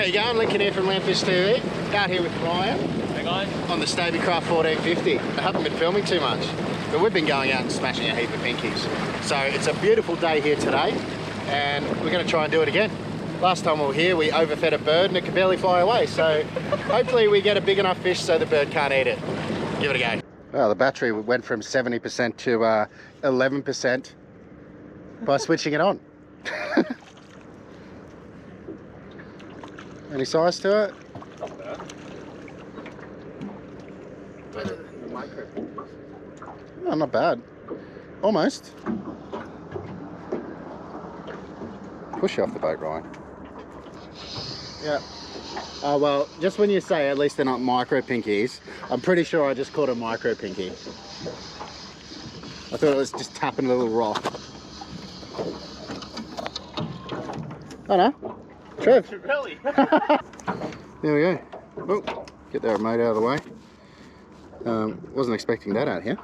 How you going? Lincoln here from LandfishTV. Out here with Ryan. Hey guys. On the Stabicraft 1450. I haven't been filming too much, but we've been going out and smashing a heap of pinkies. So it's a beautiful day here today, and we're going to try and do it again. Last time we were here, we overfed a bird and it could barely fly away. So hopefully we get a big enough fish so the bird can't eat it. Give it a go. Well, the battery went from 70% to 11% by switching it on. Any size to it? Not bad. Oh, not bad. Almost. Push you off the boat, Ryan. Yeah. Oh, well, just when you say at least they're not micro pinkies, I'm pretty sure I just caught a micro pinky. I thought it was just tapping a little rock. Oh no. Trev. Really? There we go. Oh, get that remote out of the way. Wasn't expecting that out here.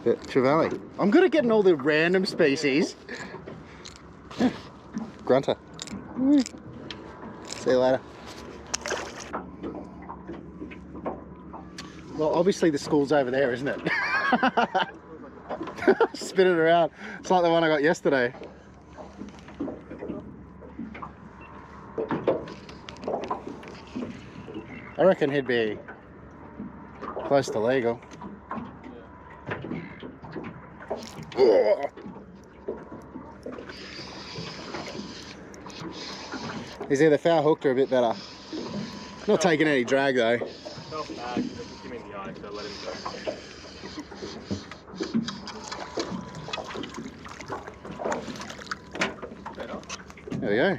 But trevally. I'm good at getting all the random species. Yeah. Grunter. See you later. Well, obviously the school's over there, isn't it? Spin it around. It's like the one I got yesterday. I reckon he'd be close to legal. Yeah. He's either foul hooked or a bit better. Not taking any drag though. Felt bad because I took him in the eye, so I let him go. Better. There we go.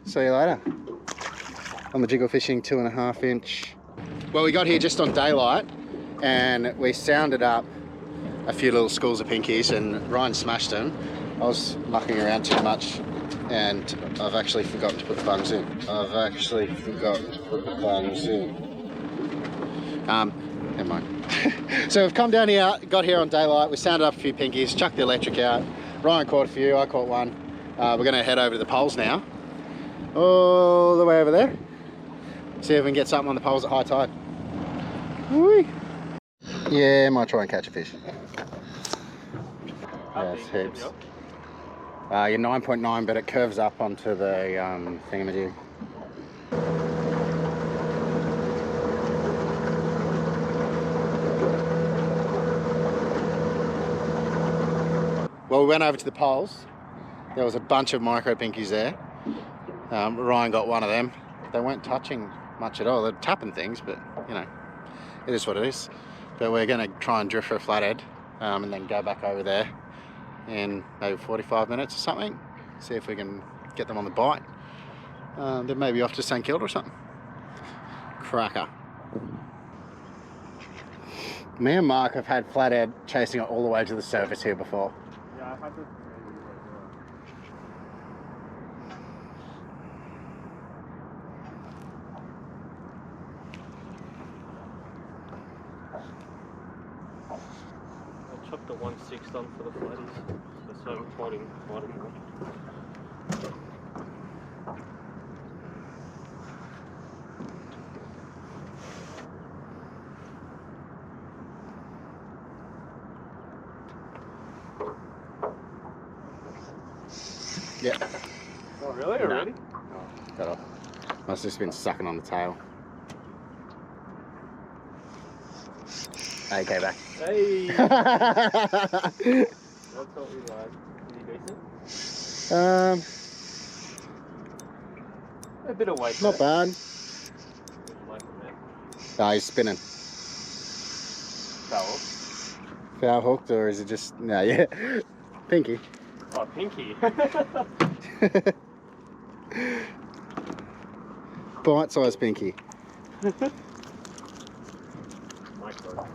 See you later. On the jiggle fishing 2.5 inch. Well, we got here just on daylight and we sounded up a few little schools of pinkies and Ryan smashed them. I was mucking around too much and I've actually forgotten to put the bungs in. Never mind. So we've come down here, got here on daylight, we sounded up a few pinkies, chucked the electric out. Ryan caught a few, I caught one. We're gonna head over to the poles now. All the way over there. See if we can get something on the poles at high tide. Whee. Yeah, might try and catch a fish. Yeah, it's heaps. You're 9.9, but it curves up onto the thingamajig. Well, we went over to the poles. There was a bunch of micro pinkies there. Ryan got one of them. They weren't touching much at all. They're tapping things, but you know, it is what it is. But we're going to try and drift for a flathead and then go back over there in maybe 45 minutes or something. See if we can get them on the bite. Then maybe off to St Kilda or something. Cracker. Me and Mark have had flathead chasing it all the way to the surface here before. Yeah, I've had to. Chuck the 1/6 on for the flatties. So I'm fighting more. Yeah. Oh really? Already? Oh, got off. Must have just been sucking on the tail. Okay, back. Hey! That's what we like. Is he decent? A bit of weight. Not bad. No, he's spinning. Foul. Foul hooked, or is it just no? Yeah, pinky. Oh, pinky. Bite-sized pinky. Micro.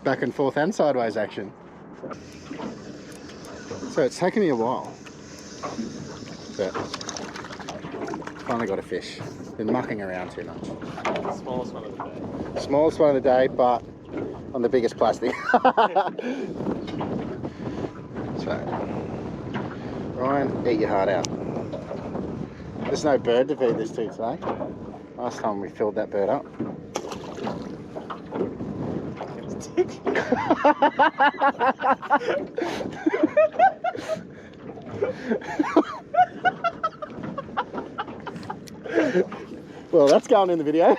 back and forth and sideways action. So it's taken me a while, but finally got a fish. Been mucking around too much. Smallest one of the day. Smallest one of the day, but on the biggest plastic. So, Ryan, eat your heart out. There's no bird to feed this to today. Last time we filled that bird up. Well, that's going in the video.